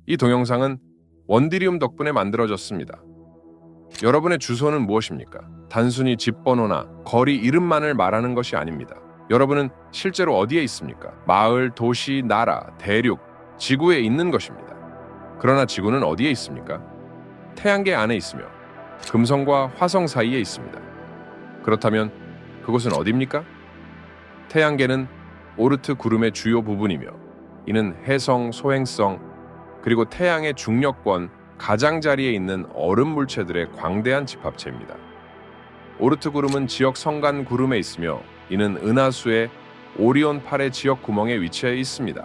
이 동영상은 원디리움 덕분에 만들어졌습니다. 여러분의 주소는 무엇입니까? 단순히 집 번호나 거리 이름만을 말하는 것이 아닙니다. 여러분은 실제로 어디에 있습니까? 마을, 도시, 나라, 대륙, 지구에 있는 것입니다. 그러나 지구는 어디에 있습니까? 태양계 안에 있으며 금성과 화성 사이에 있습니다. 그렇다면 그곳은 어디입니까? 태양계는 오르트 구름의 주요 부분이며 이는 해성, 소행성, 그리고 태양의 중력권 가장자리에 있는 얼음 물체들의 광대한 집합체입니다. 오르트 구름은 지역 성간 구름에 있으며 이는 은하수의 오리온 8의 지역 구멍에 위치해 있습니다.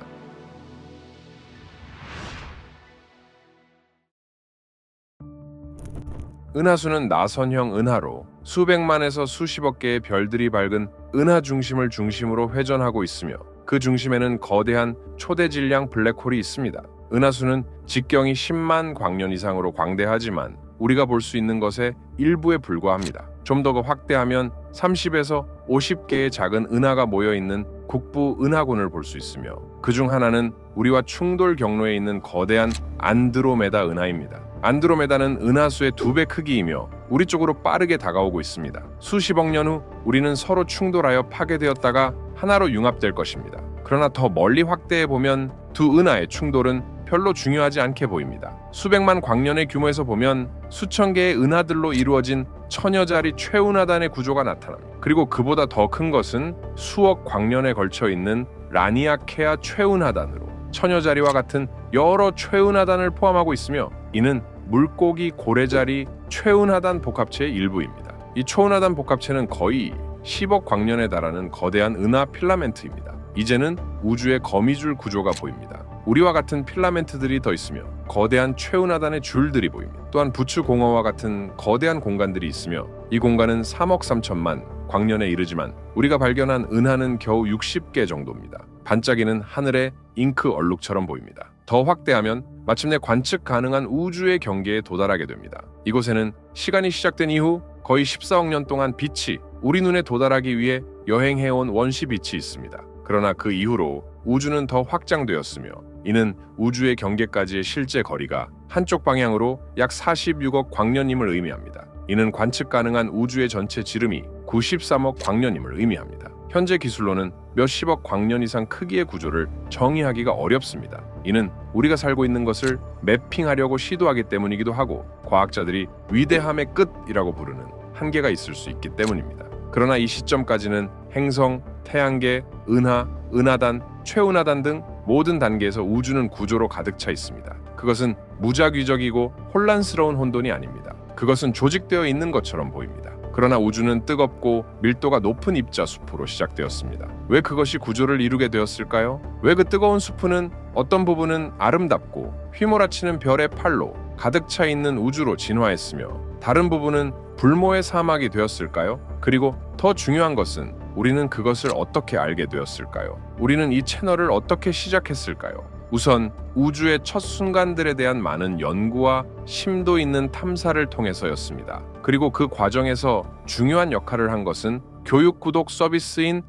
은하수는 나선형 은하로 수백만에서 수십억 개의 별들이 밝은 은하 중심을 중심으로 회전하고 있으며 그 중심에는 거대한 초대질량 블랙홀이 있습니다. 은하수는 직경이 10만 광년 이상으로 광대하지만 우리가 볼 수 있는 것의 일부에 불과합니다. 좀 더 확대하면 30에서 50개의 작은 은하가 모여있는 국부 은하군을 볼 수 있으며 그중 하나는 우리와 충돌 경로에 있는 거대한 안드로메다 은하입니다. 안드로메다는 은하수의 2배 크기이며 우리 쪽으로 빠르게 다가오고 있습니다. 수십억 년 후 우리는 서로 충돌하여 파괴되었다가 하나로 융합될 것입니다. 그러나 더 멀리 확대해 보면 두 은하의 충돌은 별로 중요하지 않게 보입니다. 수백만 광년의 규모에서 보면 수천 개의 은하들로 이루어진 천여자리 최은하단의 구조가 나타납니다. 그리고 그보다 더 큰 것은 수억 광년에 걸쳐 있는 라니아케아 최은하단으로 천여자리와 같은 여러 최은하단을 포함하고 있으며 이는 물고기 고래자리 최은하단 복합체의 일부입니다. 이 초은하단 복합체는 거의 10억 광년에 달하는 거대한 은하 필라멘트입니다. 이제는 우주의 거미줄 구조가 보입니다. 우리와 같은 필라멘트들이 더 있으며 거대한 최은하단의 줄들이 보입니다. 또한 부추공허와 같은 거대한 공간들이 있으며 이 공간은 3억 3천만 광년에 이르지만 우리가 발견한 은하는 겨우 60개 정도입니다. 반짝이는 하늘의 잉크 얼룩처럼 보입니다. 더 확대하면 마침내 관측 가능한 우주의 경계에 도달하게 됩니다. 이곳에는 시간이 시작된 이후 거의 14억 년 동안 빛이 우리 눈에 도달하기 위해 여행해온 원시 빛이 있습니다. 그러나 그 이후로 우주는 더 확장되었으며 이는 우주의 경계까지의 실제 거리가 한쪽 방향으로 약 46억 광년임을 의미합니다. 이는 관측 가능한 우주의 전체 지름이 93억 광년임을 의미합니다. 현재 기술로는 몇십억 광년 이상 크기의 구조를 정의하기가 어렵습니다. 이는 우리가 살고 있는 것을 매핑하려고 시도하기 때문이기도 하고 과학자들이 위대함의 끝이라고 부르는 한계가 있을 수 있기 때문입니다. 그러나 이 시점까지는 행성, 태양계, 은하, 은하단, 최은하단 등 모든 단계에서 우주는 구조로 가득 차 있습니다. 그것은 무작위적이고 혼란스러운 혼돈이 아닙니다. 그것은 조직되어 있는 것처럼 보입니다. 그러나 우주는 뜨겁고 밀도가 높은 입자 숲으로 시작되었습니다. 왜 그것이 구조를 이루게 되었을까요? 왜 그 뜨거운 숲은 어떤 부분은 아름답고 휘몰아치는 별의 팔로 가득 차 있는 우주로 진화했으며 다른 부분은 불모의 사막이 되었을까요? 그리고 더 중요한 것은 우리는 그것을 어떻게 알게 되었을까요? 우리는 이 채널을 어떻게 시작했을까요? 우선 우주의 첫 순간들에 대한 많은 연구와 심도 있는 탐사를 통해서였습니다. 그리고 그 과정에서 중요한 역할을 한 것은 교육 구독 서비스인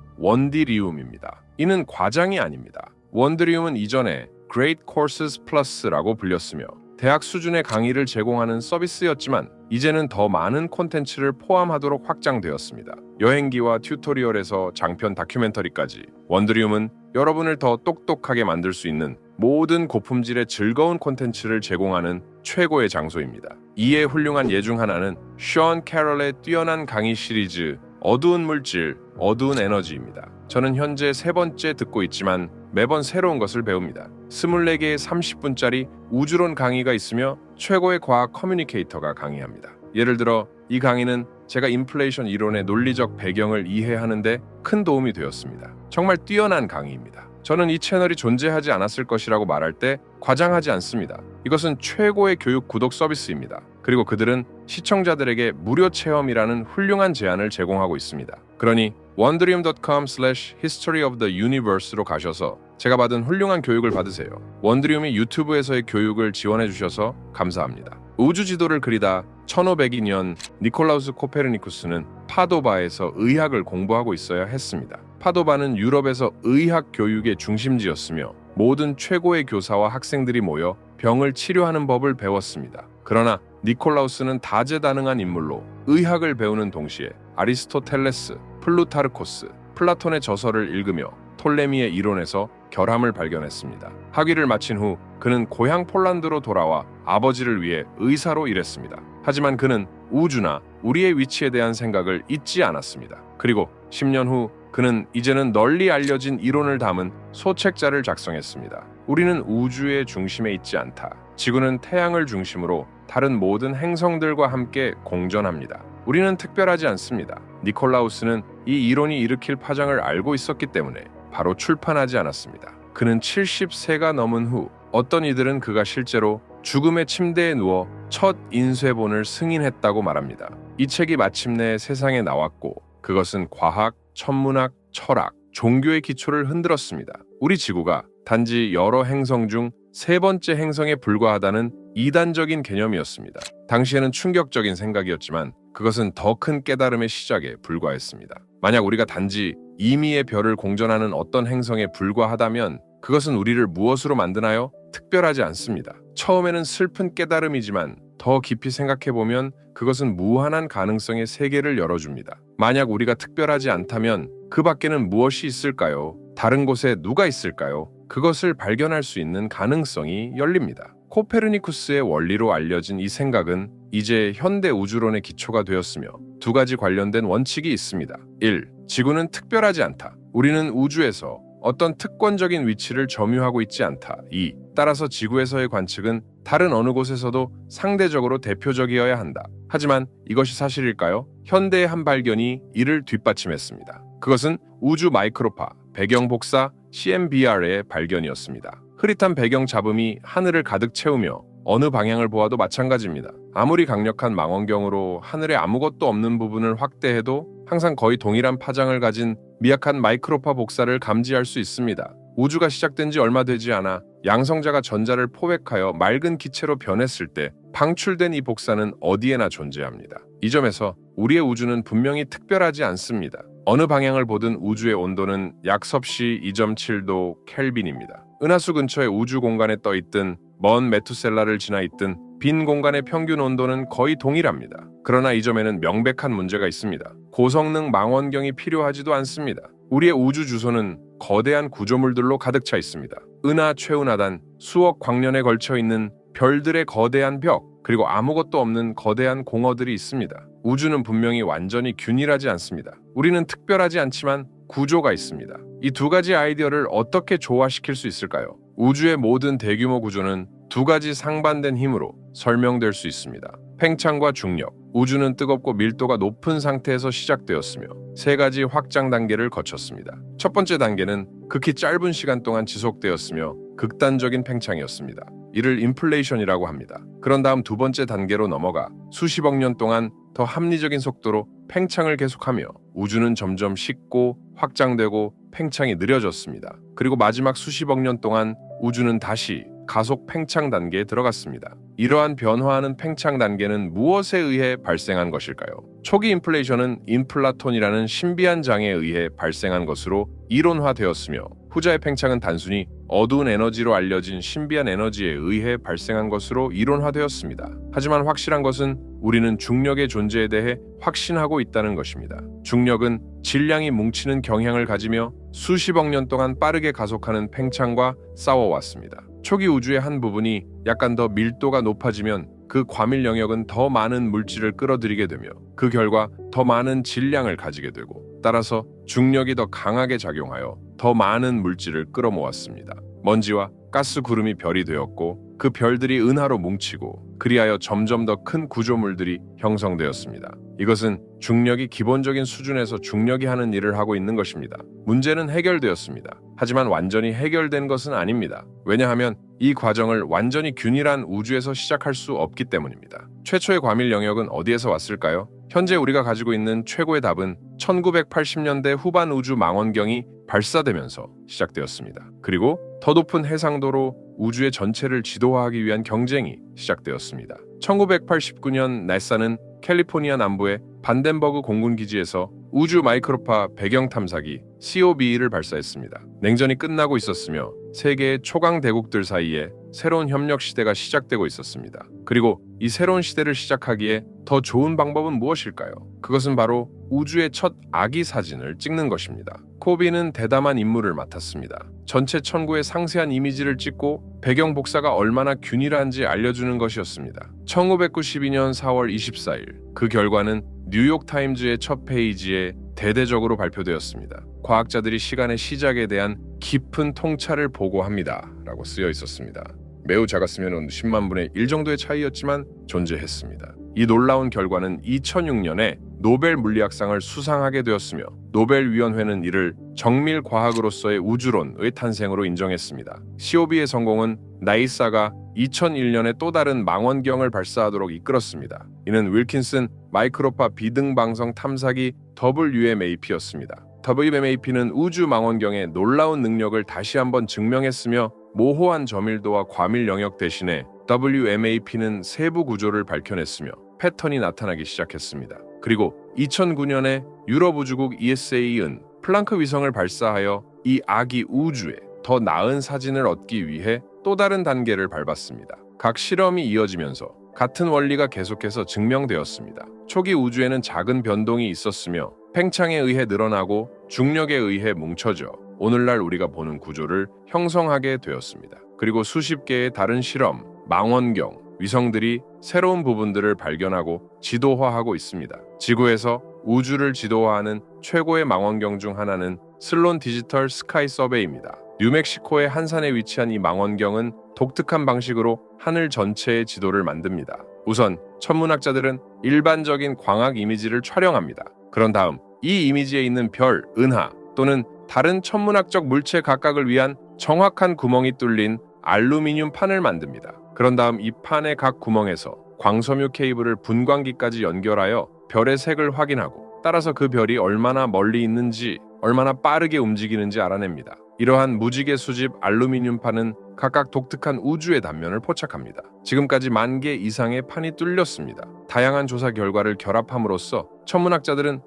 원디리움입니다. 이는 과장이 아닙니다. 원디리움은 이전에 Great Courses Plus라고 불렸으며 대학 수준의 강의를 제공하는 서비스였지만 이제는 더 많은 콘텐츠를 포함하도록 확장되었습니다. 여행기와 튜토리얼에서 장편 다큐멘터리까지 원드리움은 여러분을 더 똑똑하게 만들 수 있는 모든 고품질의 즐거운 콘텐츠를 제공하는 최고의 장소입니다. 이에 훌륭한 예 중 하나는 션 캐럴의 뛰어난 강의 시리즈 어두운 물질, 어두운 에너지입니다. 저는 현재 3번째 듣고 있지만 매번 새로운 것을 배웁니다. 24개의 30분짜리 우주론 강의가 있으며 최고의 과학 커뮤니케이터가 강의합니다. 예를 들어 이 강의는 제가 인플레이션 이론의 논리적 배경을 이해하는 데 큰 도움이 되었습니다. 정말 뛰어난 강의입니다. 저는 이 채널이 존재하지 않았을 것이라고 말할 때 과장하지 않습니다. 이것은 최고의 교육 구독 서비스입니다. 그리고 그들은 시청자들에게 무료 체험이라는 훌륭한 제안을 제공하고 있습니다. 그러니 wondrium.com/historyoftheuniverse로 가셔서 제가 받은 훌륭한 교육을 받으세요. 원드리움이 유튜브에서의 교육을 지원해 주셔서 감사합니다. 우주 지도를 그리다 1502년 니콜라우스 코페르니쿠스는 파도바에서 의학을 공부하고 있어야 했습니다. 파도바는 유럽에서 의학 교육의 중심지였으며 모든 최고의 교사와 학생들이 모여 병을 치료하는 법을 배웠습니다. 그러나 니콜라우스는 다재다능한 인물로 의학을 배우는 동시에 아리스토텔레스, 플루타르코스, 플라톤의 저서를 읽으며 톨레미의 이론에서 결함을 발견했습니다. 학위를 마친 후 그는 고향 폴란드로 돌아와 아버지를 위해 의사로 일했습니다. 하지만 그는 우주나 우리의 위치에 대한 생각을 잊지 않았습니다. 그리고 10년 후 그는 이제는 널리 알려진 이론을 담은 소책자를 작성했습니다. 우리는 우주의 중심에 있지 않다. 지구는 태양을 중심으로 다른 모든 행성들과 함께 공전합니다. 우리는 특별하지 않습니다. 니콜라우스는 이 이론이 일으킬 파장을 알고 있었기 때문에 바로 출판하지 않았습니다. 그는 70세가 넘은 후 어떤 이들은 그가 실제로 죽음의 침대에 누워 첫 인쇄본을 승인했다고 말합니다. 이 책이 마침내 세상에 나왔고 그것은 과학, 천문학, 철학, 종교의 기초를 흔들었습니다. 우리 지구가 단지 여러 행성 중 세 번째 행성에 불과하다는 이단적인 개념이었습니다. 당시에는 충격적인 생각이었지만 그것은 더 큰 깨달음의 시작에 불과했습니다. 만약 우리가 단지 임의의 별을 공전하는 어떤 행성에 불과하다면 그것은 우리를 무엇으로 만드나요? 특별하지 않습니다. 처음에는 슬픈 깨달음이지만 더 깊이 생각해보면 그것은 무한한 가능성의 세계를 열어줍니다. 만약 우리가 특별하지 않다면 그 밖에는 무엇이 있을까요? 다른 곳에 누가 있을까요? 그것을 발견할 수 있는 가능성이 열립니다. 코페르니쿠스의 원리로 알려진 이 생각은 이제 현대 우주론의 기초가 되었으며 두 가지 관련된 원칙이 있습니다. 1. 지구는 특별하지 않다. 우리는 우주에서 어떤 특권적인 위치를 점유하고 있지 않다. 2. 따라서 지구에서의 관측은 다른 어느 곳에서도 상대적으로 대표적이어야 한다. 하지만 이것이 사실일까요? 현대의 한 발견이 이를 뒷받침했습니다. 그것은 우주 마이크로파, 배경 복사 CMBR의 발견이었습니다. 흐릿한 배경 잡음이 하늘을 가득 채우며 어느 방향을 보아도 마찬가지입니다. 아무리 강력한 망원경으로 하늘에 아무것도 없는 부분을 확대해도 항상 거의 동일한 파장을 가진 미약한 마이크로파 복사를 감지할 수 있습니다. 우주가 시작된 지 얼마 되지 않아 양성자가 전자를 포획하여 맑은 기체로 변했을 때 방출된 이 복사는 어디에나 존재합니다. 이 점에서 우리의 우주는 분명히 특별하지 않습니다. 어느 방향을 보든 우주의 온도는 약 섭씨 2.7도 켈빈입니다. 은하수 근처의 우주 공간에 떠 있든 먼 메투셀라를 지나 있든 빈 공간의 평균 온도는 거의 동일합니다. 그러나 이 점에는 명백한 문제가 있습니다. 고성능 망원경이 필요하지도 않습니다. 우리의 우주 주소는 거대한 구조물들로 가득 차 있습니다. 은하, 최은하단, 수억 광년에 걸쳐 있는 별들의 거대한 벽, 그리고 아무것도 없는 거대한 공허들이 있습니다. 우주는 분명히 완전히 균일하지 않습니다. 우리는 특별하지 않지만 구조가 있습니다. 이 두 가지 아이디어를 어떻게 조화시킬 수 있을까요? 우주의 모든 대규모 구조는 두 가지 상반된 힘으로 설명될 수 있습니다. 팽창과 중력. 우주는 뜨겁고 밀도가 높은 상태에서 시작되었으며 세 가지 확장 단계를 거쳤습니다. 첫 번째 단계는 극히 짧은 시간 동안 지속되었으며 극단적인 팽창이었습니다. 이를 인플레이션이라고 합니다. 그런 다음 두 번째 단계로 넘어가 수십억 년 동안 더 합리적인 속도로 팽창을 계속하며 우주는 점점 식고 확장되고 팽창이 느려졌습니다. 그리고 마지막 수십억 년 동안 우주는 다시 가속 팽창 단계에 들어갔습니다. 이러한 변화하는 팽창 단계는 무엇에 의해 발생한 것일까요? 초기 인플레이션은 인플라톤이라는 신비한 장애에 의해 발생한 것으로 이론화되었으며 후자의 팽창은 단순히 어두운 에너지로 알려진 신비한 에너지에 의해 발생한 것으로 이론화되었습니다. 하지만 확실한 것은 우리는 중력의 존재에 대해 확신하고 있다는 것입니다. 중력은 질량이 뭉치는 경향을 가지며 수십억 년 동안 빠르게 가속하는 팽창과 싸워왔습니다. 초기 우주의 한 부분이 약간 더 밀도가 높아지면 그 과밀 영역은 더 많은 물질을 끌어들이게 되며 그 결과 더 많은 질량을 가지게 되고 따라서 중력이 더 강하게 작용하여 더 많은 물질을 끌어모았습니다. 먼지와 가스 구름이 별이 되었고 그 별들이 은하로 뭉치고 그리하여 점점 더 큰 구조물들이 형성되었습니다. 이것은 중력이 기본적인 수준에서 중력이 하는 일을 하고 있는 것입니다. 문제는 해결되었습니다. 하지만 완전히 해결된 것은 아닙니다. 왜냐하면 이 과정을 완전히 균일한 우주에서 시작할 수 없기 때문입니다. 최초의 과밀 영역은 어디에서 왔을까요? 현재 우리가 가지고 있는 최고의 답은 1980년대 후반 우주 망원경이 발사되면서 시작되었습니다. 그리고 더 높은 해상도로 우주의 전체를 지도화하기 위한 경쟁이 시작되었습니다. 1989년 나사는 캘리포니아 남부의 반덴버그 공군기지에서 우주 마이크로파 배경 탐사기 COBE를 발사했습니다. 냉전이 끝나고 있었으며 세계의 초강 대국들 사이에 새로운 협력 시대가 시작되고 있었습니다. 그리고 이 새로운 시대를 시작하기에 더 좋은 방법은 무엇일까요? 그것은 바로 우주의 첫 아기 사진을 찍는 것입니다. 코비는 대담한 임무를 맡았습니다. 전체 천구의 상세한 이미지를 찍고 배경 복사가 얼마나 균일한지 알려주는 것이었습니다. 1992년 4월 24일 그 결과는 뉴욕타임즈의 첫 페이지에 대대적으로 발표되었습니다. 과학자들이 시간의 시작에 대한 깊은 통찰을 보고합니다. 라고 쓰여 있었습니다. 매우 작았으면 10만 분의 1 정도의 차이였지만 존재했습니다. 이 놀라운 결과는 2006년에 노벨 물리학상을 수상하게 되었으며 노벨위원회는 이를 정밀 과학으로서의 우주론의 탄생으로 인정했습니다. COB의 성공은 나이사가 2001년에 또 다른 망원경을 발사하도록 이끌었습니다. 이는 윌킨슨 마이크로파 비등방성 탐사기 WMAP였습니다. WMAP는 우주 망원경의 놀라운 능력을 다시 한번 증명했으며 모호한 점일도와 과밀 영역 대신에 WMAP는 세부 구조를 밝혀냈으며 패턴이 나타나기 시작했습니다. 그리고 2009년에 유럽 우주국 ESA은 플랑크 위성을 발사하여 이 아기 우주에 더 나은 사진을 얻기 위해 또 다른 단계를 밟았습니다. 각 실험이 이어지면서 같은 원리가 계속해서 증명되었습니다. 초기 우주에는 작은 변동이 있었으며 팽창에 의해 늘어나고 중력에 의해 뭉쳐져 오늘날 우리가 보는 구조를 형성하게 되었습니다. 그리고 수십 개의 다른 실험, 망원경, 위성들이 새로운 부분들을 발견하고 지도화하고 있습니다. 지구에서 우주를 지도화하는 최고의 망원경 중 하나는 슬론 디지털 스카이 서베이입니다. 뉴멕시코의 한산에 위치한 이 망원경은 독특한 방식으로 하늘 전체의 지도를 만듭니다. 우선 천문학자들은 일반적인 광학 이미지를 촬영합니다. 그런 다음 이 이미지에 있는 별, 은하 또는 다른 천문학적 물체 각각을 위한 정확한 구멍이 뚫린 알루미늄 판을 만듭니다. 그런 다음 이 판의 각 구멍에서 광섬유 케이블을 분광기까지 연결하여 별의 색을 확인하고 따라서 그 별이 얼마나 멀리 있는지 얼마나 빠르게 움직이는지 알아냅니다. 이러한 무지개 수집 알루미늄판은 각각 독특한 우주의 단면을 포착합니다. 지금까지 10,000개 이상의 판이 뚫렸습니다. 다양한 조사 결과를 결합함으로써 천문학자들은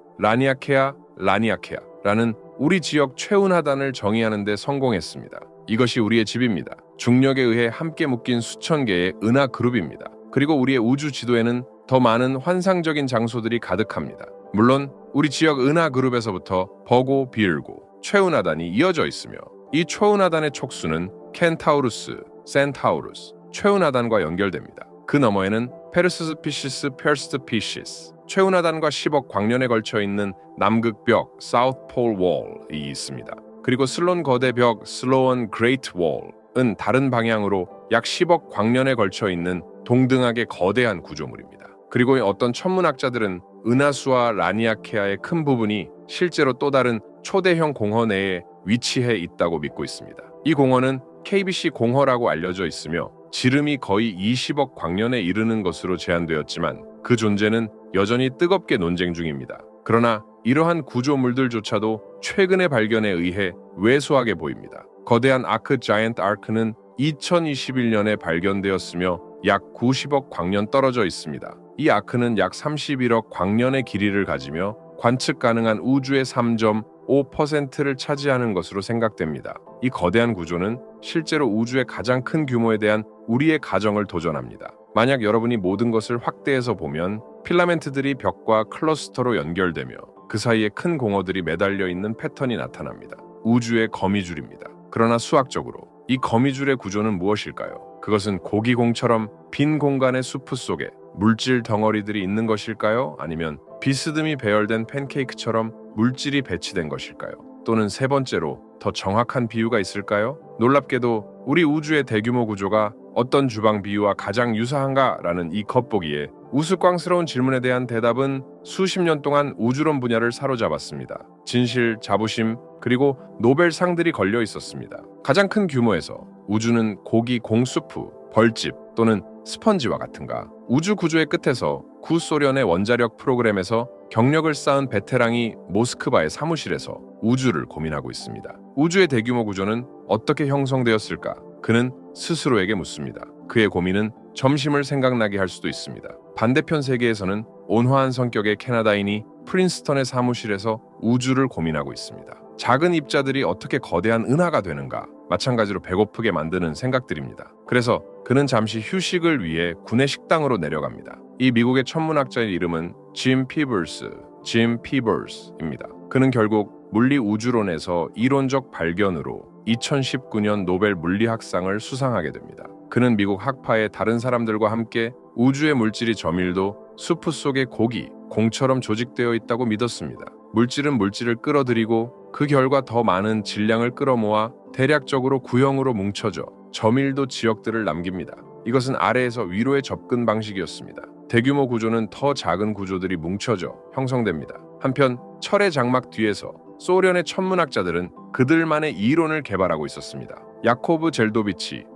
라니아케아라는 우리 지역 최운하단을 정의하는 데 성공했습니다. 이것이 우리의 집입니다. 중력에 의해 함께 묶인 수천 개의 은하 그룹입니다. 그리고 우리의 우주 지도에는 더 많은 환상적인 장소들이 가득합니다. 물론 우리 지역 은하 그룹에서부터 버고, 비을고, 최운하단이 이어져 있으며 이 최운하단의 촉수는 켄타우루스, 센타우루스, 최운하단과 연결됩니다. 그 너머에는 페르스피시스, 페르스피시스, 최운하단과 10억 광년에 걸쳐 있는 남극벽, 사우스폴 월이 있습니다. 그리고 슬론 거대 벽, 슬로원 그레이트 월은 다른 방향으로 약 10억 광년에 걸쳐 있는 동등하게 거대한 구조물입니다. 그리고 어떤 천문학자들은 은하수와 라니아케아의 큰 부분이 실제로 또 다른 초대형 공허 내에 위치해 있다고 믿고 있습니다. 이 공허는 KBC 공허라고 알려져 있으며 지름이 거의 20억 광년에 이르는 것으로 제한되었지만 그 존재는 여전히 뜨겁게 논쟁 중입니다. 그러나 이러한 구조물들조차도 최근의 발견에 의해 왜소하게 보입니다. 거대한 아크 자이언트 아크는 2021년에 발견되었으며 약 90억 광년 떨어져 있습니다. 이 아크는 약 31억 광년의 길이를 가지며 관측 가능한 우주의 3.5%를 차지하는 것으로 생각됩니다. 이 거대한 구조는 실제로 우주의 가장 큰 규모에 대한 우리의 가정을 도전합니다. 만약 여러분이 모든 것을 확대해서 보면 필라멘트들이 벽과 클러스터로 연결되며 그 사이에 큰 공허들이 매달려 있는 패턴이 나타납니다. 우주의 거미줄입니다. 그러나 수학적으로 이 거미줄의 구조는 무엇일까요? 그것은 고기공처럼 빈 공간의 수프 속에 물질 덩어리들이 있는 것일까요? 아니면 비스듬히 배열된 팬케이크처럼 물질이 배치된 것일까요? 또는 세 번째로 더 정확한 비유가 있을까요? 놀랍게도 우리 우주의 대규모 구조가 어떤 주방 비유와 가장 유사한가라는 이 겉보기에 우스꽝스러운 질문에 대한 대답은 수십 년 동안 우주론 분야를 사로잡았습니다. 진실, 자부심, 그리고 노벨상들이 걸려 있었습니다. 가장 큰 규모에서 우주는 고기 공수프, 벌집 또는 스펀지와 같은가? 우주 구조의 끝에서 구소련의 원자력 프로그램에서 경력을 쌓은 베테랑이 모스크바의 사무실에서 우주를 고민하고 있습니다. 우주의 대규모 구조는 어떻게 형성되었을까? 그는 스스로에게 묻습니다. 그의 고민은 점심을 생각나게 할 수도 있습니다. 반대편 세계에서는 온화한 성격의 캐나다인이 프린스턴의 사무실에서 우주를 고민하고 있습니다. 작은 입자들이 어떻게 거대한 은하가 되는가? 마찬가지로 배고프게 만드는 생각들입니다. 그래서 그는 잠시 휴식을 위해 군의 식당으로 내려갑니다. 이 미국의 천문학자의 이름은 짐 피버스입니다. 그는 결국 물리 우주론에서 이론적 발견으로 2019년 노벨 물리학상을 수상하게 됩니다. 그는 미국 학파의 다른 사람들과 함께 우주의 물질이 저밀도 수프 속의 고기, 공처럼 조직되어 있다고 믿었습니다. 물질은 물질을 끌어들이고 그 결과 더 많은 질량을 끌어모아 대략적으로 구형으로 뭉쳐져 저밀도 지역들을 남깁니다. 이것은 아래에서 위로의 접근 방식이었습니다. 대규모 구조는 더 작은 구조들이 뭉쳐져 형성됩니다. 한편 철의 장막 뒤에서 소련의 천문학자들은 그들만의 이론을 개발하고 있었습니다. 야코브 젤도비치는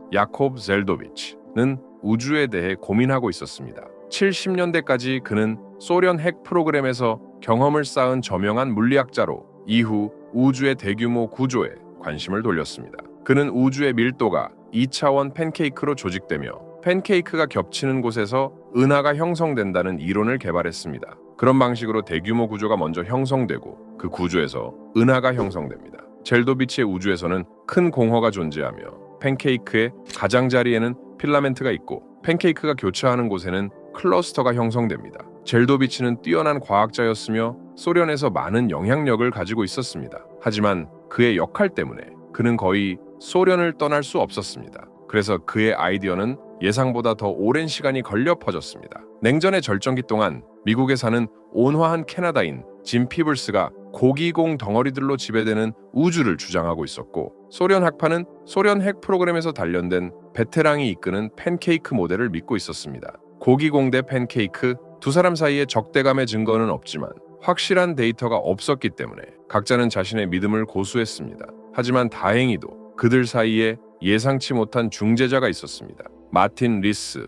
우주에 대해 고민하고 있었습니다. 70년대까지 그는 소련 핵 프로그램에서 경험을 쌓은 저명한 물리학자로 이후 우주의 대규모 구조에 관심을 돌렸습니다. 그는 우주의 밀도가 2차원 팬케이크로 조직되며 팬케이크가 겹치는 곳에서 은하가 형성된다는 이론을 개발했습니다. 그런 방식으로 대규모 구조가 먼저 형성되고 그 구조에서 은하가 형성됩니다. 젤도비치의 우주에서는 큰 공허가 존재하며 팬케이크의 가장자리에는 필라멘트가 있고 팬케이크가 교차하는 곳에는 클러스터가 형성됩니다. 젤도비치는 뛰어난 과학자였으며 소련에서 많은 영향력을 가지고 있었습니다. 하지만 그의 역할 때문에 그는 거의 소련을 떠날 수 없었습니다. 그래서 그의 아이디어는 예상보다 더 오랜 시간이 걸려 퍼졌습니다. 냉전의 절정기 동안 미국에 사는 온화한 캐나다인 짐 피버스가 고기공 덩어리들로 지배되는 우주를 주장하고 있었고, 소련 학파는 소련 핵 프로그램에서 단련된 베테랑이 이끄는 팬케이크 모델을 믿고 있었습니다. 고기공 대 팬케이크, 두 사람 사이에 적대감의 증거는 없지만 확실한 데이터가 없었기 때문에 각자는 자신의 믿음을 고수했습니다. 하지만 다행히도 그들 사이에 예상치 못한 중재자가 있었습니다. 마틴 리스,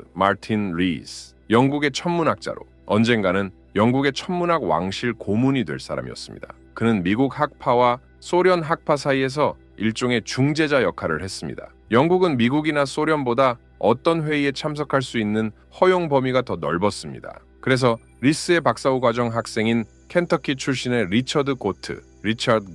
영국의 천문학자로 언젠가는 영국의 천문학 왕실 고문이 될 사람이었습니다. 그는 미국 학파와 소련 학파 사이에서 일종의 중재자 역할을 했습니다. 영국은 미국이나 소련보다 어떤 회의에 참석할 수 있는 허용 범위가 더 넓었습니다. 그래서 리스의 박사후 과정 학생인 켄터키 출신의 리처드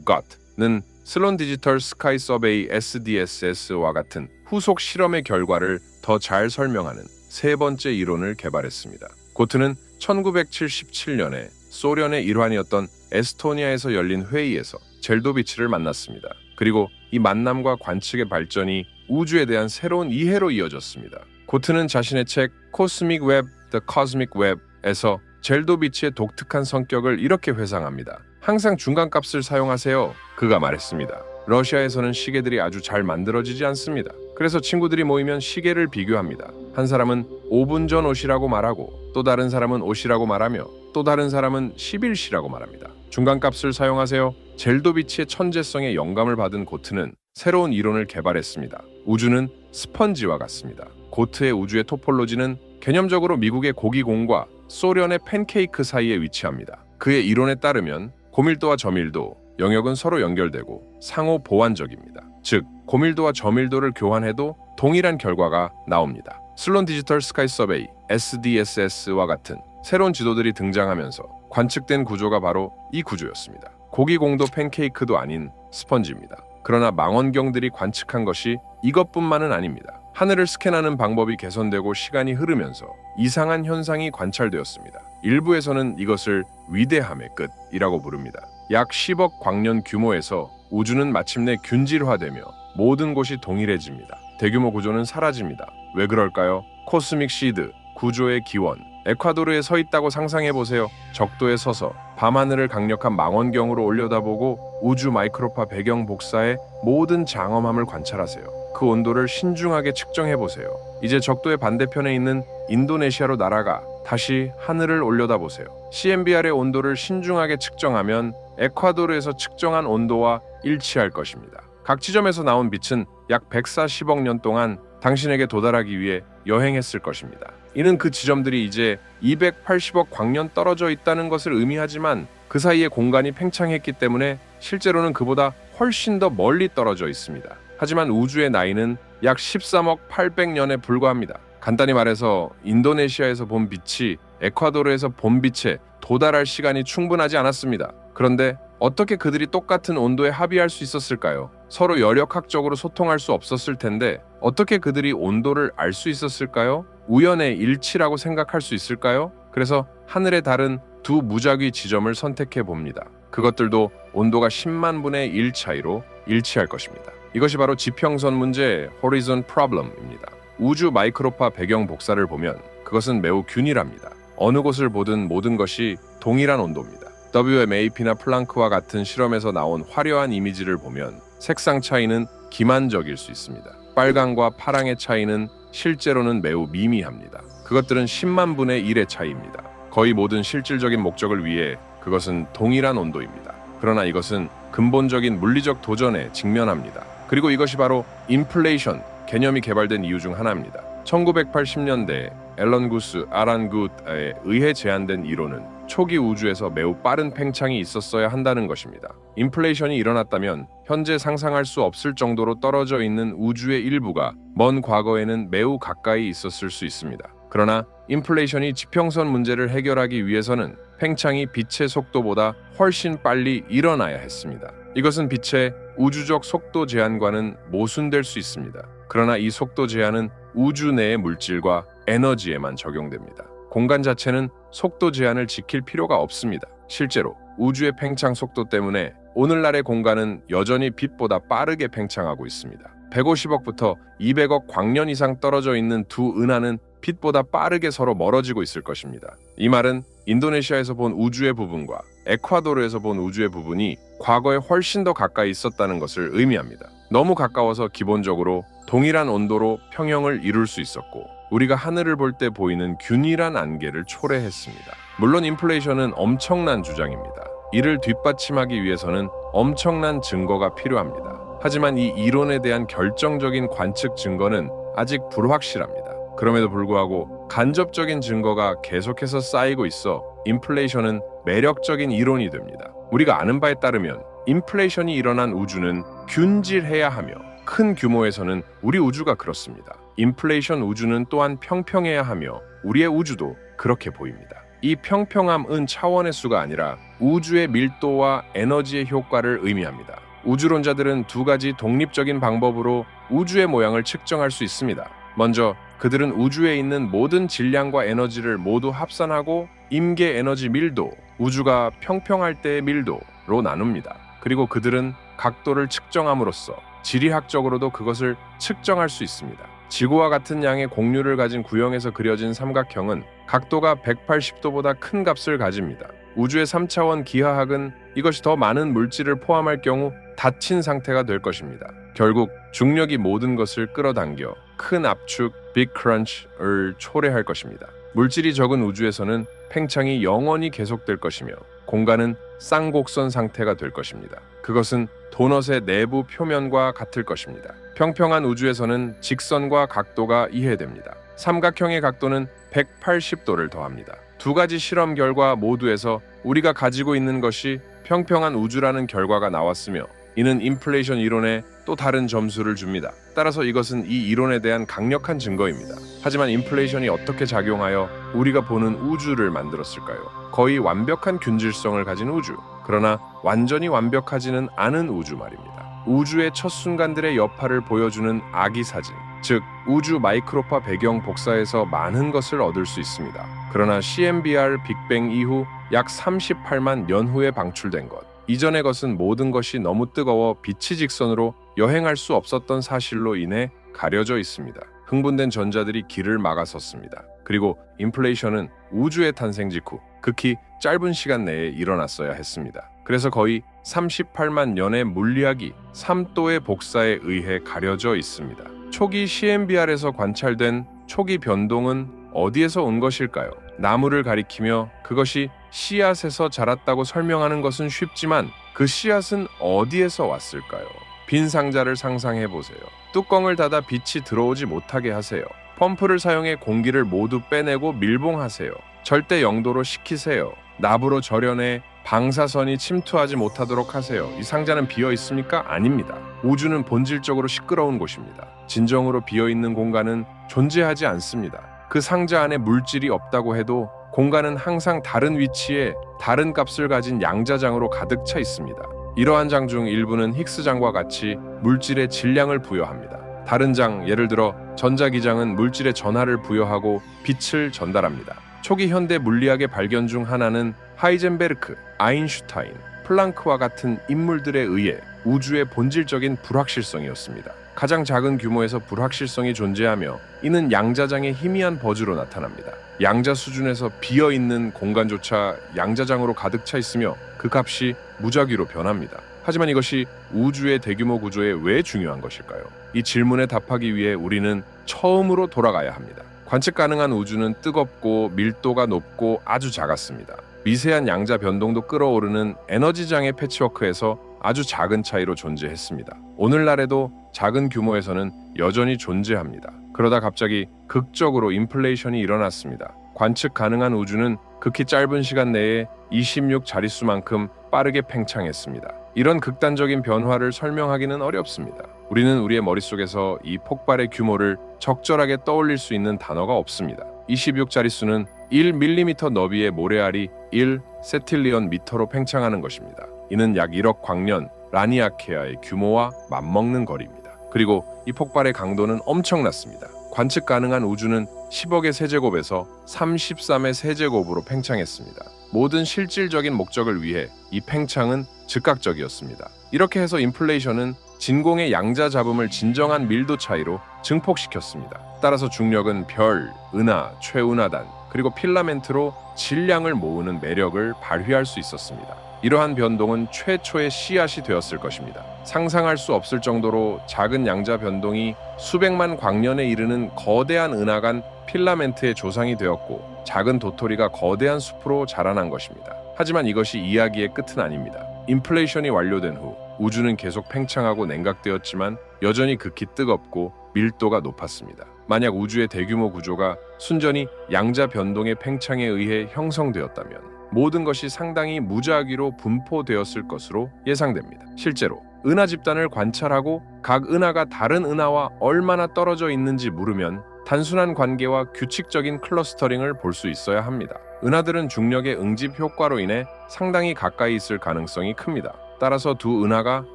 갓는 슬론 디지털 스카이 서베이 SDSS와 같은 후속 실험의 결과를 더 잘 설명하는 세 번째 이론을 개발했습니다. 고트는 1977년에 소련의 일환이었던 에스토니아에서 열린 회의에서 젤도비치를 만났습니다. 그리고 이 만남과 관측의 발전이 우주에 대한 새로운 이해로 이어졌습니다. 고트는 자신의 책 Cosmic Web, The Cosmic Web에서 젤도비치의 독특한 성격을 이렇게 회상합니다. 항상 중간값을 사용하세요. 그가 말했습니다. 러시아에서는 시계들이 아주 잘 만들어지지 않습니다. 그래서 친구들이 모이면 시계를 비교합니다. 한 사람은 5분 전 옷이라고 말하고, 또 다른 사람은 옷이라고 말하며, 또 다른 사람은 11시라고 말합니다. 중간값을 사용하세요. 젤도비치의 천재성에 영감을 받은 고트는 새로운 이론을 개발했습니다. 우주는 스펀지와 같습니다. 고트의 우주의 토폴로지는 개념적으로 미국의 고기공과 소련의 팬케이크 사이에 위치합니다. 그의 이론에 따르면 고밀도와 저밀도, 영역은 서로 연결되고 상호 보완적입니다. 즉, 고밀도와 저밀도를 교환해도 동일한 결과가 나옵니다. 슬론 디지털 스카이 서베이 SDSS와 같은 새로운 지도들이 등장하면서 관측된 구조가 바로 이 구조였습니다. 고기공도 팬케이크도 아닌 스펀지입니다. 그러나 망원경들이 관측한 것이 이것뿐만은 아닙니다. 하늘을 스캔하는 방법이 개선되고 시간이 흐르면서 이상한 현상이 관찰되었습니다. 일부에서는 이것을 위대함의 끝이라고 부릅니다. 약 10억 광년 규모에서 우주는 마침내 균질화되며 모든 곳이 동일해집니다. 대규모 구조는 사라집니다. 왜 그럴까요? 코스믹 시드, 구조의 기원. 에콰도르에 서 있다고 상상해보세요. 적도에 서서 밤하늘을 강력한 망원경으로 올려다보고 우주 마이크로파 배경 복사의 모든 장엄함을 관찰하세요. 그 온도를 신중하게 측정해보세요. 이제 적도의 반대편에 있는 인도네시아로 날아가 다시 하늘을 올려다보세요. CMBR의 온도를 신중하게 측정하면 에콰도르에서 측정한 온도와 일치할 것입니다. 각 지점에서 나온 빛은 약 140억 년 동안 당신에게 도달하기 위해 여행했을 것입니다. 이는 그 지점들이 이제 280억 광년 떨어져 있다는 것을 의미하지만 그 사이에 공간이 팽창했기 때문에 실제로는 그보다 훨씬 더 멀리 떨어져 있습니다. 하지만 우주의 나이는 약 13억 800년에 불과합니다. 간단히 말해서 인도네시아에서 본 빛이 에콰도르에서 봄빛에 도달할 시간이 충분하지 않았습니다. 그런데 어떻게 그들이 똑같은 온도에 합의할 수 있었을까요? 서로 열역학적으로 소통할 수 없었을 텐데 어떻게 그들이 온도를 알 수 있었을까요? 우연의 일치라고 생각할 수 있을까요? 그래서 하늘에 다른 두 무작위 지점을 선택해 봅니다. 그것들도 온도가 10만 분의 1 차이로 일치할 것입니다. 이것이 바로 지평선 문제의 Horizon Problem입니다. 우주 마이크로파 배경 복사를 보면 그것은 매우 균일합니다. 어느 곳을 보든 모든 것이 동일한 온도입니다. WMAP나 플랑크와 같은 실험에서 나온 화려한 이미지를 보면 색상 차이는 기만적일 수 있습니다. 빨강과 파랑의 차이는 실제로는 매우 미미합니다. 그것들은 10만 분의 1의 차이입니다. 거의 모든 실질적인 목적을 위해 그것은 동일한 온도입니다. 그러나 이것은 근본적인 물리적 도전에 직면합니다. 그리고 이것이 바로 인플레이션 개념이 개발된 이유 중 하나입니다. 1980년대 앨런 구스, 아란 굿에 의해 제안된 이론은 초기 우주에서 매우 빠른 팽창이 있었어야 한다는 것입니다. 인플레이션이 일어났다면 현재 상상할 수 없을 정도로 떨어져 있는 우주의 일부가 먼 과거에는 매우 가까이 있었을 수 있습니다. 그러나 인플레이션이 지평선 문제를 해결하기 위해서는 팽창이 빛의 속도보다 훨씬 빨리 일어나야 했습니다. 이것은 빛의 우주적 속도 제한과는 모순될 수 있습니다. 그러나 이 속도 제한은 우주 내의 물질과 에너지에만 적용됩니다. 공간 자체는 속도 제한을 지킬 필요가 없습니다. 실제로 우주의 팽창 속도 때문에 오늘날의 공간은 여전히 빛보다 빠르게 팽창하고 있습니다. 150억부터 200억 광년 이상 떨어져 있는 두 은하는 빛보다 빠르게 서로 멀어지고 있을 것입니다. 이 말은 인도네시아에서 본 우주의 부분과 에콰도르에서 본 우주의 부분이 과거에 훨씬 더 가까이 있었다는 것을 의미합니다. 너무 가까워서 기본적으로 동일한 온도로 평형을 이룰 수 있었고 우리가 하늘을 볼 때 보이는 균일한 안개를 초래했습니다. 물론 인플레이션은 엄청난 주장입니다. 이를 뒷받침하기 위해서는 엄청난 증거가 필요합니다. 하지만 이 이론에 대한 결정적인 관측 증거는 아직 불확실합니다. 그럼에도 불구하고 간접적인 증거가 계속해서 쌓이고 있어 인플레이션은 매력적인 이론이 됩니다. 우리가 아는 바에 따르면 인플레이션이 일어난 우주는 균질해야 하며 큰 규모에서는 우리 우주가 그렇습니다. 인플레이션 우주는 또한 평평해야 하며 우리의 우주도 그렇게 보입니다. 이 평평함은 차원의 수가 아니라 우주의 밀도와 에너지의 효과를 의미합니다. 우주론자들은 두 가지 독립적인 방법으로 우주의 모양을 측정할 수 있습니다. 먼저 그들은 우주에 있는 모든 질량과 에너지를 모두 합산하고 임계 에너지 밀도, 우주가 평평할 때의 밀도로 나눕니다. 그리고 그들은 각도를 측정함으로써 지리학적으로도 그것을 측정할 수 있습니다. 지구와 같은 양의 곡률을 가진 구형에서 그려진 삼각형은 각도가 180도보다 큰 값을 가집니다. 우주의 3차원 기하학은 이것이 더 많은 물질을 포함할 경우 닫힌 상태가 될 것입니다. 결국 중력이 모든 것을 끌어당겨 큰 압축, 빅 크런치를 초래할 것입니다. 물질이 적은 우주에서는 팽창이 영원히 계속될 것이며 공간은 쌍곡선 상태가 될 것입니다. 그것은 도넛의 내부 표면과 같을 것입니다. 평평한 우주에서는 직선과 각도가 이해됩니다. 삼각형의 각도는 180도를 더합니다. 두 가지 실험 결과 모두에서 우리가 가지고 있는 것이 평평한 우주라는 결과가 나왔으며 이는 인플레이션 이론에 또 다른 점수를 줍니다. 따라서 이것은 이 이론에 대한 강력한 증거입니다. 하지만 인플레이션이 어떻게 작용하여 우리가 보는 우주를 만들었을까요? 거의 완벽한 균질성을 가진 우주, 그러나 완전히 완벽하지는 않은 우주 말입니다. 우주의 첫 순간들의 여파를 보여주는 아기 사진, 즉 우주 마이크로파 배경 복사에서 많은 것을 얻을 수 있습니다. 그러나 CMBR 빅뱅 이후 약 38만 년 후에 방출된 것, 이전의 것은 모든 것이 너무 뜨거워 빛이 직선으로 여행할 수 없었던 사실로 인해 가려져 있습니다. 흥분된 전자들이 길을 막아섰습니다. 그리고 인플레이션은 우주의 탄생 직후 극히 짧은 시간 내에 일어났어야 했습니다. 그래서 거의 38만 년의 물리학이 3도의 복사에 의해 가려져 있습니다. 초기 CMBR에서 관찰된 초기 변동은 어디에서 온 것일까요? 나무를 가리키며 그것이 씨앗에서 자랐다고 설명하는 것은 쉽지만 그 씨앗은 어디에서 왔을까요? 빈 상자를 상상해 보세요. 뚜껑을 닫아 빛이 들어오지 못하게 하세요. 펌프를 사용해 공기를 모두 빼내고 밀봉하세요. 절대 0도로 식히세요. 납으로 절여내 방사선이 침투하지 못하도록 하세요. 이 상자는 비어 있습니까? 아닙니다. 우주는 본질적으로 시끄러운 곳입니다. 진정으로 비어 있는 공간은 존재하지 않습니다. 그 상자 안에 물질이 없다고 해도 공간은 항상 다른 위치에 다른 값을 가진 양자장으로 가득 차 있습니다. 이러한 장 중 일부는 힉스장과 같이 물질의 질량을 부여합니다. 다른 장, 예를 들어 전자기장은 물질의 전하를 부여하고 빛을 전달합니다. 초기 현대 물리학의 발견 중 하나는 하이젠베르크, 아인슈타인, 플랑크와 같은 인물들에 의해 우주의 본질적인 불확실성이었습니다. 가장 작은 규모에서 불확실성이 존재하며 이는 양자장의 희미한 버즈로 나타납니다. 양자 수준에서 비어있는 공간조차 양자장으로 가득 차 있으며 그 값이 무작위로 변합니다. 하지만 이것이 우주의 대규모 구조에 왜 중요한 것일까요? 이 질문에 답하기 위해 우리는 처음으로 돌아가야 합니다. 관측 가능한 우주는 뜨겁고 밀도가 높고 아주 작았습니다. 미세한 양자 변동도 끌어오르는 에너지장의 패치워크에서 아주 작은 차이로 존재했습니다. 오늘날에도 작은 규모에서는 여전히 존재합니다. 그러다 갑자기 극적으로 인플레이션이 일어났습니다. 관측 가능한 우주는 극히 짧은 시간 내에 26 자릿수만큼 빠르게 팽창했습니다. 이런 극단적인 변화를 설명하기는 어렵습니다. 우리는 우리의 머릿속에서 이 폭발의 규모를 적절하게 떠올릴 수 있는 단어가 없습니다. 26 자릿수는 1mm 너비의 모래알이 1 세틸리언 미터로 팽창하는 것입니다. 이는 약 1억 광년 라니아케아의 규모와 맞먹는 거리입니다. 그리고 이 폭발의 강도는 엄청났습니다. 관측 가능한 우주는 10억의 세제곱에서 33의 세제곱으로 팽창했습니다. 모든 실질적인 목적을 위해 이 팽창은 즉각적이었습니다. 이렇게 해서 인플레이션은 진공의 양자 잡음을 진정한 밀도 차이로 증폭시켰습니다. 따라서 중력은 별, 은하, 최은하단, 그리고 필라멘트로 질량을 모으는 매력을 발휘할 수 있었습니다. 이러한 변동은 최초의 씨앗이 되었을 것입니다. 상상할 수 없을 정도로 작은 양자 변동이 수백만 광년에 이르는 거대한 은하간 필라멘트의 조상이 되었고 작은 도토리가 거대한 숲으로 자라난 것입니다. 하지만 이것이 이야기의 끝은 아닙니다. 인플레이션이 완료된 후 우주는 계속 팽창하고 냉각되었지만 여전히 극히 뜨겁고 밀도가 높았습니다. 만약 우주의 대규모 구조가 순전히 양자 변동의 팽창에 의해 형성되었다면 모든 것이 상당히 무작위로 분포되었을 것으로 예상됩니다. 실제로 은하 집단을 관찰하고 각 은하가 다른 은하와 얼마나 떨어져 있는지 물으면 단순한 관계와 규칙적인 클러스터링을 볼 수 있어야 합니다. 은하들은 중력의 응집 효과로 인해 상당히 가까이 있을 가능성이 큽니다. 따라서 두 은하가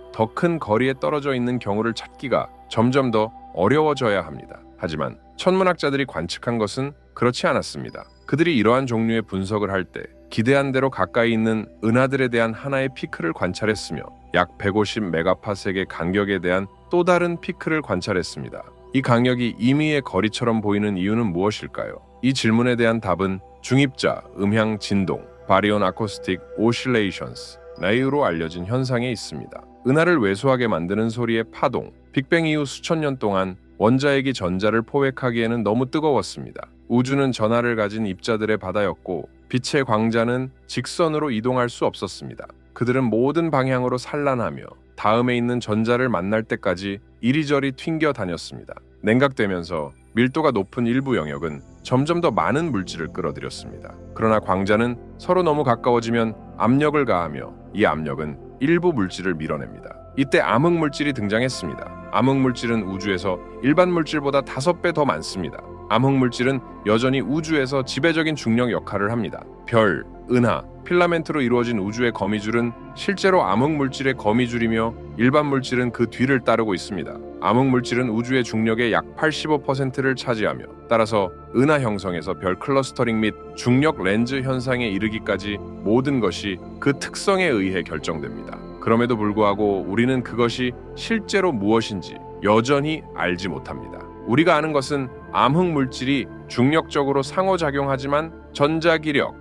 더 큰 거리에 떨어져 있는 경우를 찾기가 점점 더 어려워져야 합니다. 하지만 천문학자들이 관측한 것은 그렇지 않았습니다. 그들이 이러한 종류의 분석을 할 때 기대한 대로 가까이 있는 은하들에 대한 하나의 피크를 관찰했으며 약 150 메가파섹의 간격에 대한 또 다른 피크를 관찰했습니다. 이 간격이 임의의 거리처럼 보이는 이유는 무엇일까요? 이 질문에 대한 답은 중입자, 음향 진동, 바리온 아코스틱 오실레이션스, 나 알려진 현상에 있습니다. 은하를 왜소하게 만드는 소리의 파동, 빅뱅 이후 수천 년 동안 원자핵이 전자를 포획하기에는 너무 뜨거웠습니다. 우주는 전하를 가진 입자들의 바다였고 빛의 광자는 직선으로 이동할 수 없었습니다. 그들은 모든 방향으로 산란하며 다음에 있는 전자를 만날 때까지 이리저리 튕겨 다녔습니다. 냉각되면서 밀도가 높은 일부 영역은 점점 더 많은 물질을 끌어들였습니다. 그러나 광자는 서로 너무 가까워지면 압력을 가하며 이 압력은 일부 물질을 밀어냅니다. 이때 암흑물질이 등장했습니다. 암흑물질은 우주에서 일반 물질보다 5배 더 많습니다. 암흑물질은 여전히 우주에서 지배적인 중력 역할을 합니다. 별, 은하, 필라멘트로 이루어진 우주의 거미줄은 실제로 암흑물질의 거미줄이며 일반 물질은 그 뒤를 따르고 있습니다. 암흑물질은 우주의 중력의 약 85%를 차지하며 따라서 은하 형성에서 별 클러스터링 및 중력 렌즈 현상에 이르기까지 모든 것이 그 특성에 의해 결정됩니다. 그럼에도 불구하고 우리는 그것이 실제로 무엇인지 여전히 알지 못합니다. 우리가 아는 것은 암흑물질이 중력적으로 상호작용하지만 전자기력,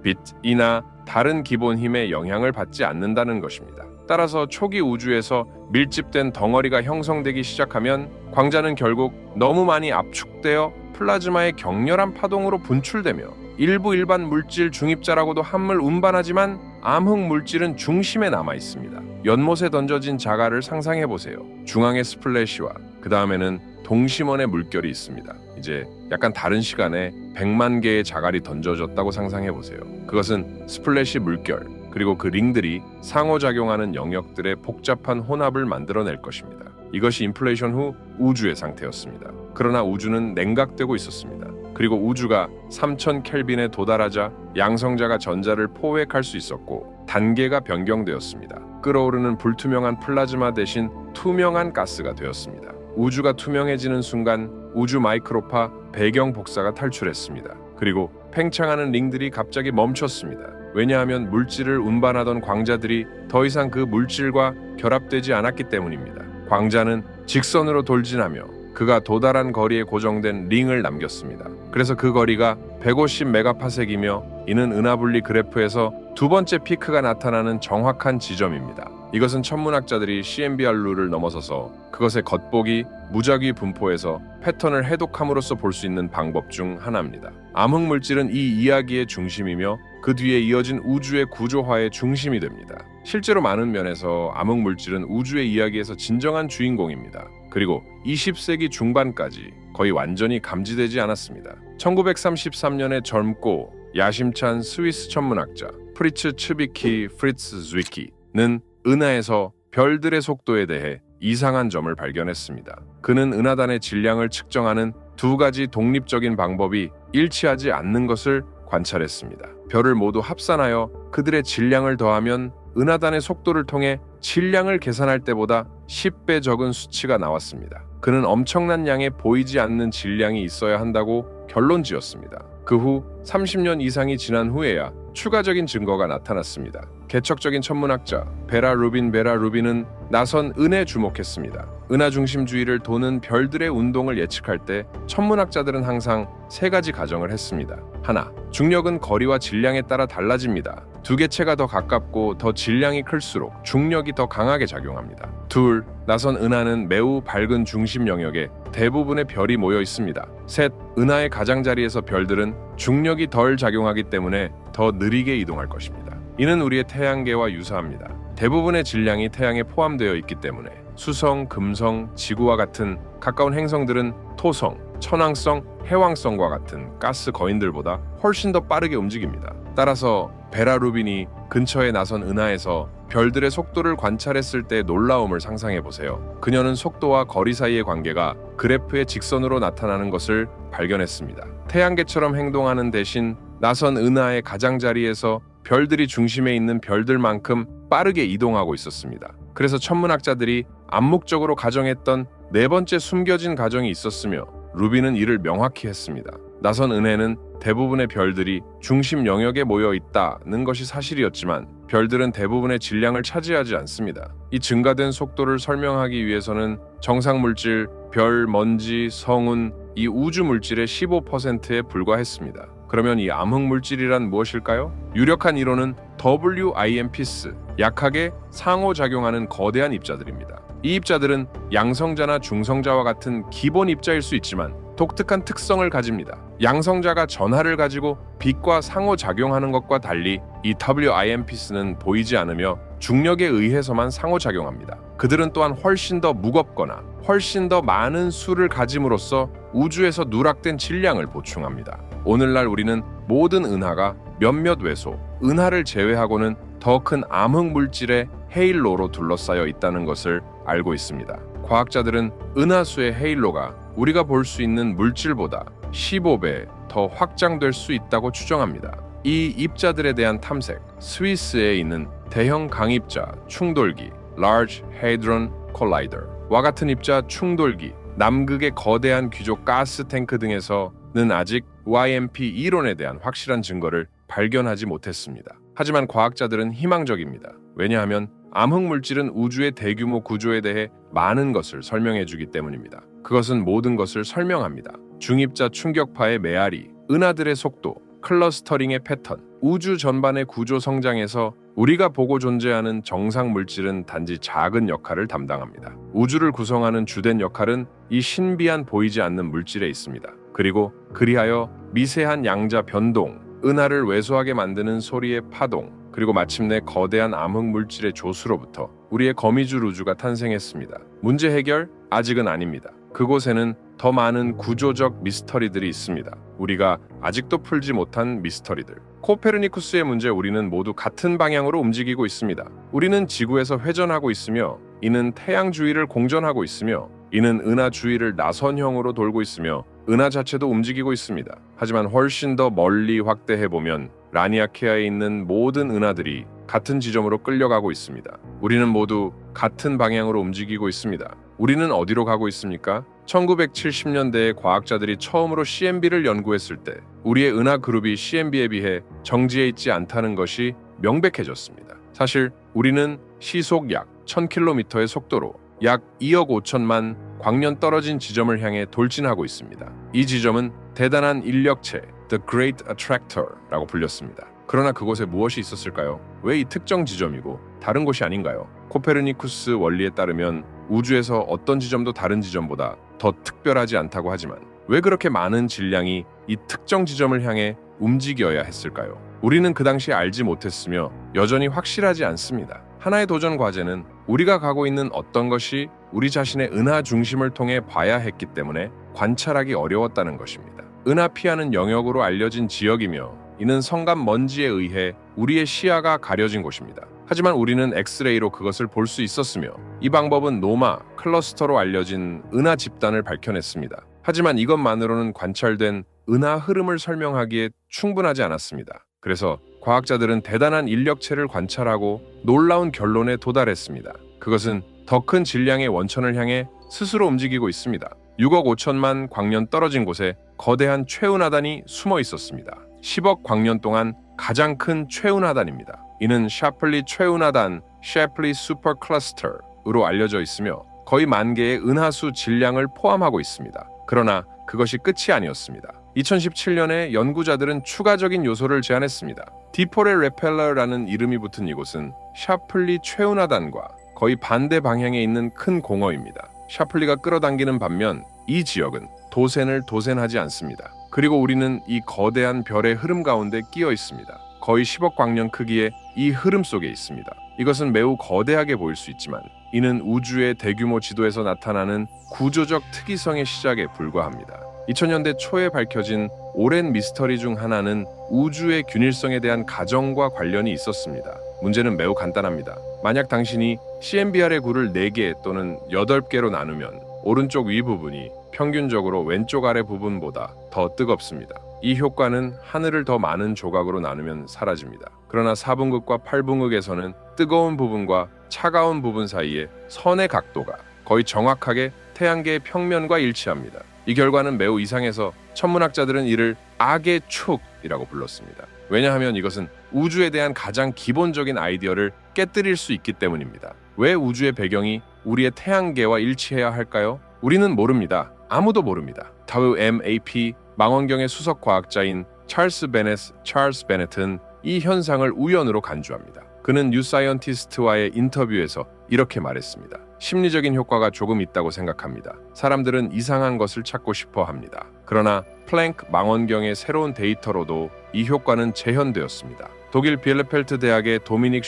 빛이나 다른 기본 힘의 영향을 받지 않는다는 것입니다. 따라서 초기 우주에서 밀집된 덩어리가 형성되기 시작하면 광자는 결국 너무 많이 압축되어 플라즈마의 격렬한 파동으로 분출되며 일부 일반 물질 중입자라고도 한물 운반하지만 암흑물질은 중심에 남아 있습니다. 연못에 던져진 자갈을 상상해 보세요. 중앙에 스플래시와 그 다음에는 동심원의 물결이 있습니다. 이제 약간 다른 시간에 100만 개의 자갈이 던져졌다고 상상해 보세요. 그것은 스플래시 물결 그리고 그 링들이 상호작용하는 영역들의 복잡한 혼합을 만들어낼 것입니다. 이것이 인플레이션 후 우주의 상태였습니다. 그러나 우주는 냉각되고 있었습니다. 그리고 우주가 3000 켈빈에 도달하자 양성자가 전자를 포획할 수 있었고 단계가 변경되었습니다. 끓어오르는 불투명한 플라즈마 대신 투명한 가스가 되었습니다. 우주가 투명해지는 순간 우주 마이크로파 배경 복사가 탈출했습니다. 그리고 팽창하는 링들이 갑자기 멈췄습니다. 왜냐하면 물질을 운반하던 광자들이 더 이상 그 물질과 결합되지 않았기 때문입니다. 광자는 직선으로 돌진하며 그가 도달한 거리에 고정된 링을 남겼습니다. 그래서 그 거리가 150 메가파섹이며 이는 은하분리 그래프에서 두 번째 피크가 나타나는 정확한 지점입니다. 이것은 천문학자들이 CMBR 룰을 넘어서서 그것의 겉보기, 무작위 분포에서 패턴을 해독함으로써 볼 수 있는 방법 중 하나입니다. 암흑물질은 이 이야기의 중심이며 그 뒤에 이어진 우주의 구조화의 중심이 됩니다. 실제로 많은 면에서 암흑물질은 우주의 이야기에서 진정한 주인공입니다. 그리고 20세기 중반까지 거의 완전히 감지되지 않았습니다. 1933년에 젊고 야심찬 스위스 천문학자 프리츠 츠비키 프리츠 즈위키는 은하에서 별들의 속도에 대해 이상한 점을 발견했습니다. 그는 은하단의 질량을 측정하는 두 가지 독립적인 방법이 일치하지 않는 것을 관찰했습니다. 별을 모두 합산하여 그들의 질량을 더하면 은하단의 속도를 통해 질량을 계산할 때보다 10배 적은 수치가 나왔습니다. 그는 엄청난 양의 보이지 않는 질량이 있어야 한다고 결론지었습니다. 그 후 30년 이상이 지난 후에야 추가적인 증거가 나타났습니다. 개척적인 천문학자 베라 루빈은 나선 은에 주목했습니다. 은하 중심주의를 도는 별들의 운동을 예측할 때 천문학자들은 항상 세 가지 가정을 했습니다. 하나, 중력은 거리와 질량에 따라 달라집니다. 두 개체가 더 가깝고 더 질량이 클수록 중력이 더 강하게 작용합니다. 둘, 나선 은하는 매우 밝은 중심 영역에 대부분의 별이 모여 있습니다. 셋, 은하의 가장자리에서 별들은 중력이 덜 작용하기 때문에 더 느리게 이동할 것입니다. 이는 우리의 태양계와 유사합니다. 대부분의 질량이 태양에 포함되어 있기 때문에 수성, 금성, 지구와 같은 가까운 행성들은 토성, 천왕성, 해왕성과 같은 가스 거인들보다 훨씬 더 빠르게 움직입니다. 따라서 베라 루빈이 근처에 나선 은하에서 별들의 속도를 관찰했을 때의 놀라움을 상상해 보세요. 그녀는 속도와 거리 사이의 관계가 그래프의 직선으로 나타나는 것을 발견했습니다. 태양계처럼 행동하는 대신 나선 은하의 가장자리에서 별들이 중심에 있는 별들만큼 빠르게 이동하고 있었습니다. 그래서 천문학자들이 암묵적으로 가정했던 네 번째 숨겨진 가정이 있었으며 루빈은 이를 명확히 했습니다. 나선 은하에는 대부분의 별들이 중심 영역에 모여 있다는 것이 사실이었지만 별들은 대부분의 질량을 차지하지 않습니다. 이 증가된 속도를 설명하기 위해서는 정상물질, 별, 먼지, 성운, 이 우주 물질의 15%에 불과했습니다. 그러면 이 암흑물질이란 무엇일까요? 유력한 이론은 WIMPs, 약하게 상호작용하는 거대한 입자들입니다. 이 입자들은 양성자나 중성자와 같은 기본 입자일 수 있지만 독특한 특성을 가집니다. 양성자가 전하를 가지고 빛과 상호작용하는 것과 달리 이 WIMPs는 보이지 않으며 중력에 의해서만 상호작용합니다. 그들은 또한 훨씬 더 무겁거나 훨씬 더 많은 수를 가짐으로써 우주에서 누락된 질량을 보충합니다. 오늘날 우리는 모든 은하가 몇몇 외소, 은하를 제외하고는 더 큰 암흑물질의 헤일로로 둘러싸여 있다는 것을 알고 있습니다. 과학자들은 은하수의 헤일로가 우리가 볼 수 있는 물질보다 15배 더 확장될 수 있다고 추정합니다. 이 입자들에 대한 탐색, 스위스에 있는 대형 강입자 충돌기 Large Hadron Collider와 같은 입자 충돌기, 남극의 거대한 귀족 가스 탱크 등에서는 아직 YMP 이론에 대한 확실한 증거를 발견하지 못했습니다. 하지만 과학자들은 희망적입니다. 왜냐하면 암흑물질은 우주의 대규모 구조에 대해 많은 것을 설명해주기 때문입니다. 그것은 모든 것을 설명합니다. 중입자 충격파의 메아리, 은하들의 속도, 클러스터링의 패턴, 우주 전반의 구조 성장에서 우리가 보고 존재하는 정상 물질은 단지 작은 역할을 담당합니다. 우주를 구성하는 주된 역할은 이 신비한 보이지 않는 물질에 있습니다. 그리고 그리하여 미세한 양자 변동, 은하를 왜소하게 만드는 소리의 파동, 그리고 마침내 거대한 암흑 물질의 조수로부터 우리의 거미줄 우주가 탄생했습니다. 문제 해결? 아직은 아닙니다. 그곳에는 더 많은 구조적 미스터리들이 있습니다. 우리가 아직도 풀지 못한 미스터리들. 코페르니쿠스의 문제 우리는 모두 같은 방향으로 움직이고 있습니다. 우리는 지구에서 회전하고 있으며 이는 태양 주위를 공전하고 있으며 이는 은하 주위를 나선형으로 돌고 있으며 은하 자체도 움직이고 있습니다. 하지만 훨씬 더 멀리 확대해보면 라니아케아에 있는 모든 은하들이 같은 지점으로 끌려가고 있습니다. 우리는 모두 같은 방향으로 움직이고 있습니다. 우리는 어디로 가고 있습니까? 1970년대에 과학자들이 처음으로 CMB를 연구했을 때 우리의 은하 그룹이 CMB에 비해 정지해 있지 않다는 것이 명백해졌습니다. 사실 우리는 시속 약 1000km의 속도로 약 2억 5천만 광년 떨어진 지점을 향해 돌진하고 있습니다. 이 지점은 대단한 인력체, The Great Attractor라고 불렸습니다. 그러나 그곳에 무엇이 있었을까요? 왜 이 특정 지점이고 다른 곳이 아닌가요? 코페르니쿠스 원리에 따르면 우주에서 어떤 지점도 다른 지점보다 더 특별하지 않다고 하지만 왜 그렇게 많은 질량이 이 특정 지점을 향해 움직여야 했을까요? 우리는 그 당시 알지 못했으며 여전히 확실하지 않습니다. 하나의 도전 과제는 우리가 가고 있는 어떤 것이 우리 자신의 은하 중심을 통해 봐야 했기 때문에 관찰하기 어려웠다는 것입니다. 은하 피하는 영역으로 알려진 지역이며 이는 성간 먼지에 의해 우리의 시야가 가려진 곳입니다. 하지만 우리는 엑스레이로 그것을 볼 수 있었으며 이 방법은 노마, 클러스터로 알려진 은하 집단을 밝혀냈습니다. 하지만 이것만으로는 관찰된 은하 흐름을 설명하기에 충분하지 않았습니다. 그래서 과학자들은 대단한 인력체를 관찰하고 놀라운 결론에 도달했습니다. 그것은 더 큰 질량의 원천을 향해 스스로 움직이고 있습니다. 6억 5천만 광년 떨어진 곳에 거대한 최은하단이 숨어 있었습니다. 10억 광년 동안 가장 큰 최은하단입니다. 이는 샤플리 최은하단, 샤플리 슈퍼 클러스터로 알려져 있으며 거의 만 개의 은하수 질량을 포함하고 있습니다. 그러나 그것이 끝이 아니었습니다. 2017년에 연구자들은 추가적인 요소를 제안했습니다. 디포레 레펠러라는 이름이 붙은 이곳은 샤플리 최은하단과 거의 반대 방향에 있는 큰 공허입니다. 샤플리가 끌어당기는 반면 이 지역은 도센을 도센하지 않습니다. 그리고 우리는 이 거대한 별의 흐름 가운데 끼어 있습니다. 거의 10억 광년 크기의 이 흐름 속에 있습니다. 이것은 매우 거대하게 보일 수 있지만 이는 우주의 대규모 지도에서 나타나는 구조적 특이성의 시작에 불과합니다. 2000년대 초에 밝혀진 오랜 미스터리 중 하나는 우주의 균일성에 대한 가정과 관련이 있었습니다. 문제는 매우 간단합니다. 만약 당신이 CMBR의 구를 4개 또는 8개로 나누면 오른쪽 위 부분이 평균적으로 왼쪽 아래 부분보다 더 뜨겁습니다. 이 효과는 하늘을 더 많은 조각으로 나누면 사라집니다. 그러나 4분극과 8분극에서는 뜨거운 부분과 차가운 부분 사이의 선의 각도가 거의 정확하게 태양계의 평면과 일치합니다. 이 결과는 매우 이상해서 천문학자들은 이를 악의 축이라고 불렀습니다. 왜냐하면 이것은 우주에 대한 가장 기본적인 아이디어를 깨뜨릴 수 있기 때문입니다. 왜 우주의 배경이 우리의 태양계와 일치해야 할까요? 우리는 모릅니다. 아무도 모릅니다. WMAP 망원경의 수석 과학자인 찰스 베넷은 이 현상을 우연으로 간주합니다. 그는 뉴사이언티스트와의 인터뷰에서 이렇게 말했습니다. 심리적인 효과가 조금 있다고 생각합니다. 사람들은 이상한 것을 찾고 싶어 합니다. 그러나 플랭크 망원경의 새로운 데이터로도 이 효과는 재현되었습니다. 독일 비엘레펠트 대학의 도미닉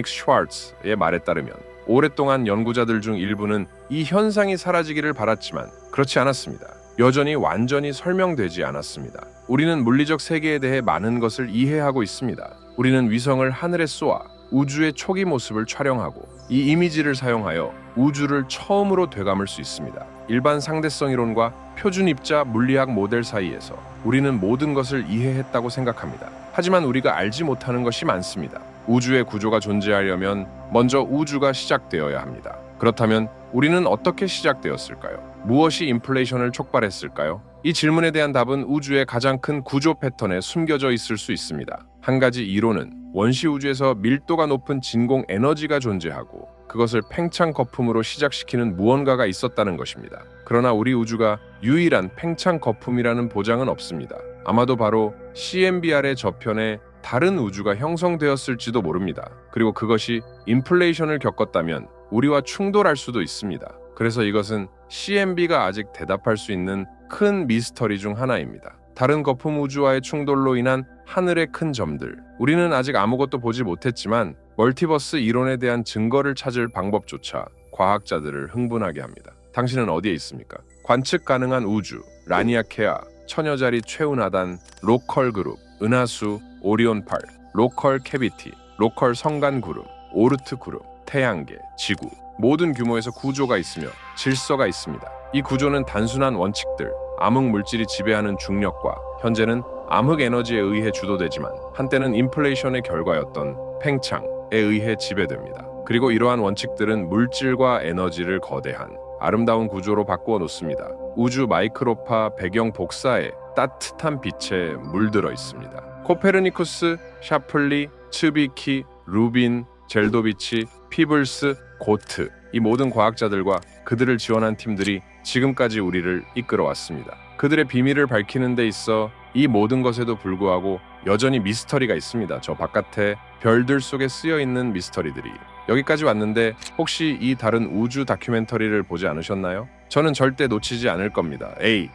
슈와르츠의 말에 따르면 오랫동안 연구자들 중 일부는 이 현상이 사라지기를 바랐지만 그렇지 않았습니다. 여전히 완전히 설명되지 않았습니다. 우리는 물리적 세계에 대해 많은 것을 이해하고 있습니다. 우리는 위성을 하늘에 쏘아 우주의 초기 모습을 촬영하고 이 이미지를 사용하여 우주를 처음으로 되감을 수 있습니다. 일반 상대성 이론과 표준 입자 물리학 모델 사이에서 우리는 모든 것을 이해했다고 생각합니다. 하지만 우리가 알지 못하는 것이 많습니다. 우주의 구조가 존재하려면 먼저 우주가 시작되어야 합니다. 그렇다면 우리는 어떻게 시작되었을까요? 무엇이 인플레이션을 촉발했을까요? 이 질문에 대한 답은 우주의 가장 큰 구조 패턴에 숨겨져 있을 수 있습니다. 한 가지 이론은 원시 우주에서 밀도가 높은 진공 에너지가 존재하고 그것을 팽창 거품으로 시작시키는 무언가가 있었다는 것입니다. 그러나 우리 우주가 유일한 팽창 거품이라는 보장은 없습니다. 아마도 바로 CMBR의 저편에 다른 우주가 형성되었을지도 모릅니다. 그리고 그것이 인플레이션을 겪었다면 우리와 충돌할 수도 있습니다. 그래서 이것은 CMB가 아직 대답할 수 있는 큰 미스터리 중 하나입니다. 다른 거품 우주와의 충돌로 인한 하늘의 큰 점들. 우리는 아직 아무것도 보지 못했지만 멀티버스 이론에 대한 증거를 찾을 방법조차 과학자들을 흥분하게 합니다. 당신은 어디에 있습니까? 관측 가능한 우주, 라니아케아, 처녀자리 최은하단, 로컬 그룹, 은하수, 오리온 8, 로컬 캐비티, 로컬 성간 구름, 오르트 구름, 태양계, 지구 모든 규모에서 구조가 있으며 질서가 있습니다. 이 구조는 단순한 원칙들, 암흑 물질이 지배하는 중력과 현재는 암흑 에너지에 의해 주도되지만 한때는 인플레이션의 결과였던 팽창에 의해 지배됩니다. 그리고 이러한 원칙들은 물질과 에너지를 거대한 아름다운 구조로 바꾸어 놓습니다. 우주 마이크로파 배경 복사에 따뜻한 빛에 물들어 있습니다. 코페르니쿠스, 샤플리, 츠비키, 루빈, 젤도비치, 피블스, 고트 이 모든 과학자들과 그들을 지원한 팀들이 지금까지 우리를 이끌어왔습니다. 그들의 비밀을 밝히는 데 있어 이 모든 것에도 불구하고 여전히 미스터리가 있습니다. 저 바깥에 별들 속에 쓰여 있는 미스터리들이. 여기까지 왔는데 혹시 이 다른 우주 다큐멘터리를 보지 않으셨나요? 저는 절대 놓치지 않을 겁니다. 에이,